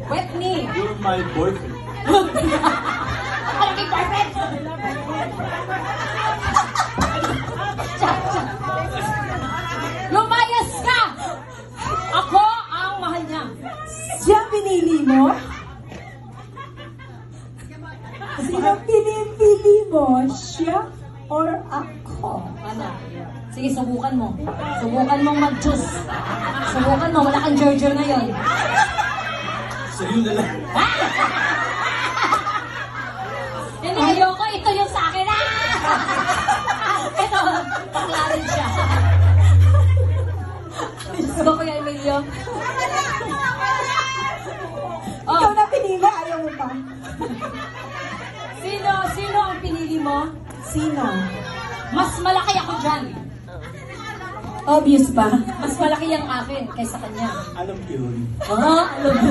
Wet me. You're my boyfriend. Ako naging boyfriend. Lumayas ka! Ako ang mahal niya. Siya pinili mo? Sino pinipili mo? Siya or ako? Ano? Sige, subukan mo. Subukan mong mag-choose. Subukan mo, wala kang Giorgio na yun. Sa'yo na lang. Hindi, ayoko. Ito yung sa akin. Ah! Ito, bakla rin siya. Gusto ko yung Emilio. Oh, Ikaw na pinili, ayaw mo pa. sino ang pinili mo? Sino? Mas malaki ako dyan. Obvious ba? Mas malaki yung akin kaysa kanya. Alam ko yun. Ah, alam mo.